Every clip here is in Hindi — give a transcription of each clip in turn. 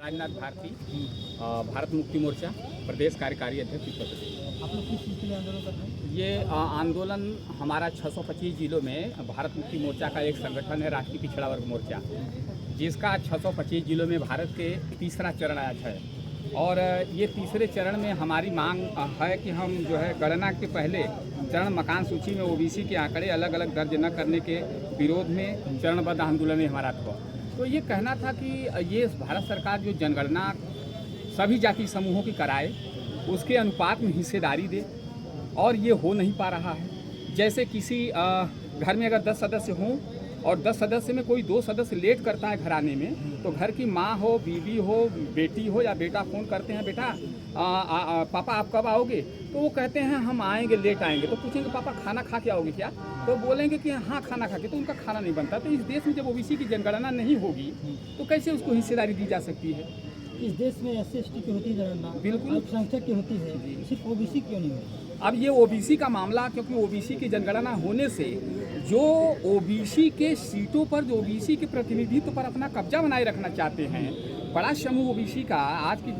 राजनाथ भारती, भारत मुक्ति मोर्चा प्रदेश कार्यकारी अध्यक्ष उत्तर प्रदेश। आप लोग किस चीज़ के लिए आंदोलन कर रहे हैं? ये आंदोलन हमारा 625 जिलों में भारत मुक्ति मोर्चा का एक संगठन है, राष्ट्रीय पिछड़ा वर्ग मोर्चा, जिसका 625 जिलों में भारत के तीसरा चरण आज है। और ये तीसरे चरण में हमारी मांग है कि हम जो है गणना के पहले चरण मकान सूची में ओबीसी के आंकड़े अलग अलग दर्ज न करने के विरोध में चरणबद्ध आंदोलन है हमारा। तो ये कहना था कि ये भारत सरकार जो जनगणना सभी जाति समूहों की कराए, उसके अनुपात में हिस्सेदारी दे, और ये हो नहीं पा रहा है। जैसे किसी घर में अगर 10 सदस्य हों और 10 सदस्य में कोई 2 सदस्य लेट करता है घर आने में, तो घर की माँ हो, बीवी हो, बेटी हो या बेटा फ़ोन करते हैं, बेटा पापा आप कब आओगे? तो वो कहते हैं हम आएंगे, लेट आएंगे। तो पूछेंगे पापा खाना खा के आओगे क्या? तो बोलेंगे कि हाँ खाना खा के, तो उनका खाना नहीं बनता। तो इस देश में जब ओबीसी की जनगणना नहीं होगी तो कैसे उसको हिस्सेदारी दी जा सकती है? इस देश में SC/ST की होती है जनगणना, बिल्कुल। अल्पसंख्यक की होती है, सिर्फ ओबीसी क्यों नहीं होती? अब ये ओबीसी का मामला, क्योंकि ओबीसी की जनगणना होने से जो ओबीसी के सीटों पर, जो ओबीसी के प्रतिनिधित्व पर अपना कब्जा बनाए रखना चाहते हैं, बड़ा समूह ओबीसी का आज की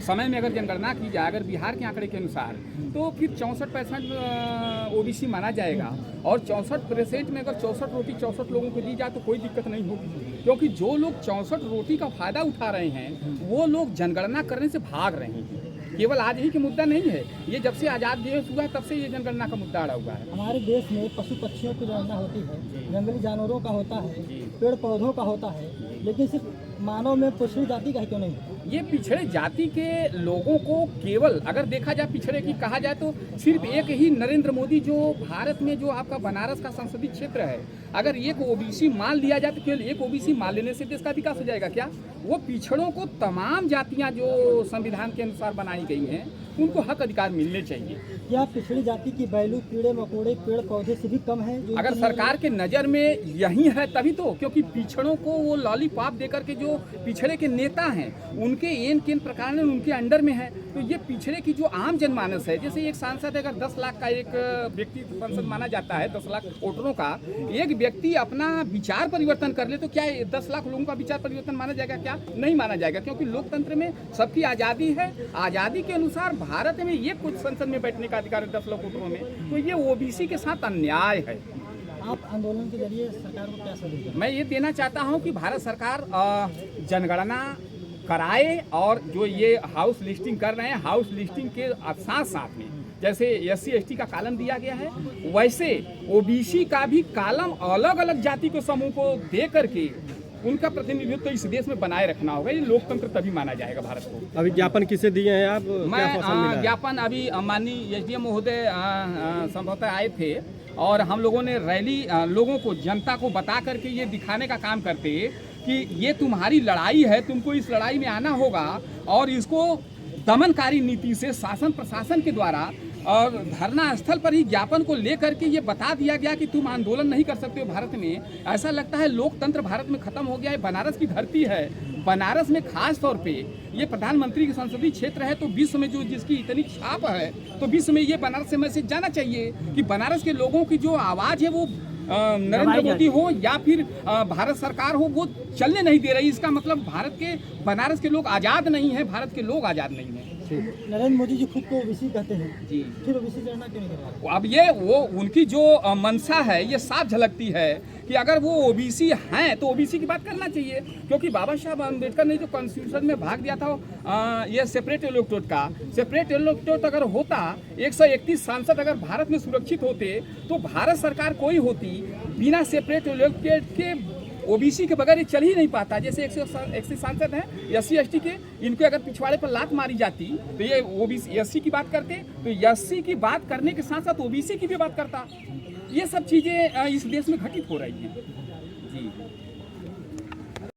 समय में अगर जनगणना की जाए, अगर बिहार के आंकड़े के अनुसार, तो फिर 64% ओबीसी माना जाएगा। और 64% में अगर 64 रोटी 64 लोगों को दी जाए तो कोई दिक्कत नहीं होगी, क्योंकि जो लोग 64 रोटी का फायदा उठा रहे हैं वो लोग जनगणना करने से भाग रहे हैं। केवल आज ही का मुद्दा नहीं है, ये जब से आज़ाद देश हुआ तब से ये जनगणना का मुद्दा अड़ा हुआ है। हमारे देश में पशु पक्षियों की जनगणना होती है, जंगली जानवरों का होता है, पेड़ पौधों का होता है, लेकिन सिर्फ मानव में पिछड़ी जाति का क्यों नहीं? ये पिछड़े जाति के लोगों को केवल अगर देखा जाए, पिछड़े की कहा जाए तो सिर्फ एक ही नरेंद्र मोदी, जो भारत में जो आपका बनारस का संसदीय क्षेत्र है, अगर एक ओबीसी मान लिया जाए तो केवल एक ओबीसी मान लेने से देश का विकास हो जाएगा क्या? वो पिछड़ों को तमाम जातियां जो संविधान के अनुसार बनाई गई हैं उनको हक अधिकार मिलने चाहिए। क्या पिछड़ी जाति की बैलू, कीड़े मकोड़े, पेड़ पौधे से भी कम है? अगर सरकार के नज़र में यही है तभी तो, क्योंकि पिछड़ों को वो लॉलीपॉप देकर के जो पिछड़े के नेता हैं उनके एन केन प्रकार उनके अंडर में है। तो ये पिछड़े की जो आम जनमानस है, जैसे एक सांसद अगर 10 लाख का एक व्यक्ति सांसद माना जाता है, 10 लाख वोटरों का एक व्यक्ति अपना विचार परिवर्तन कर ले, तो क्या 10 लाख लोगों का विचार परिवर्तन माना जाएगा? क्या नहीं माना जाएगा, क्योंकि लोकतंत्र में सबकी आज़ादी है। आज़ादी के अनुसार भारत में ये कुछ संसद में बैठने का अधिकार है 10 लाख वोटरों में, तो ये ओबीसी के साथ अन्याय है। आप आंदोलन के जरिए सरकार को क्या सलाह देंगे? मैं ये देना चाहता हूँ कि भारत सरकार जनगणना कराए, और जो ये हाउस लिस्टिंग कर रहे हैं, हाउस लिस्टिंग के साथ साथ में जैसे SC/ST का कॉलम दिया गया है, वैसे ओबीसी का भी कॉलम अलग अलग जाति के समूह को दे करके उनका प्रतिनिधित्व इस देश में बनाए रखना होगा। ये लोकतंत्र तभी माना जाएगा भारत को। अभी ज्ञापन किसे दिए हैं आप? मैं ज्ञापन अभी माननीय SDM महोदय संभवतः आए थे, और हम लोगों ने रैली लोगों को, जनता को बता करके ये दिखाने का काम करते कि ये तुम्हारी लड़ाई है, तुमको इस लड़ाई में आना होगा, और इसको दमनकारी नीति से शासन प्रशासन के द्वारा और धरना स्थल पर ही ज्ञापन को लेकर के ये बता दिया गया कि तुम आंदोलन नहीं कर सकते हो भारत में। ऐसा लगता है लोकतंत्र भारत में खत्म हो गया है। बनारस की धरती है, बनारस में खास तौर पे ये प्रधानमंत्री के संसदीय क्षेत्र है, तो विश्व में जो जिसकी इतनी छाप है, तो विश्व में ये बनारस से मैसेज जाना चाहिए कि बनारस के लोगों की जो आवाज़ है वो नरेंद्र मोदी हो या फिर भारत सरकार हो, वो चलने नहीं दे रही। इसका मतलब भारत के, बनारस के लोग आज़ाद नहीं है, भारत के लोग आज़ाद नहीं है। नरेंद्र मोदी जी खुद को ओबीसी कहते हैं जी, फिर ओबीसी जनगणना क्यों नहीं करवा? अब ये वो उनकी जो मंशा है ये साफ झलकती है कि अगर वो ओबीसी हैं तो ओबीसी की बात करना चाहिए, क्योंकि बाबा साहब अम्बेडकर ने जो कॉन्स्टिट्यूशन में भाग दिया था ये सेपरेट इलेक्टोरेट का, सेपरेट इलेक्टोरेट अगर होता, 131 सांसद अगर भारत में सुरक्षित होते, तो भारत सरकार कोई होती बिना सेपरेट इलेक्टोरेट के ओबीसी के बगैर ये चल ही नहीं पाता। जैसे 180 सांसद हैं SC/ST के, इनके अगर पिछवाड़े पर लात मारी जाती तो ये ओबीसी SC की बात करते, तो SC की बात करने के साथ साथ ओबीसी की भी बात करता। ये सब चीज़ें इस देश में घटित हो रही हैं। जी।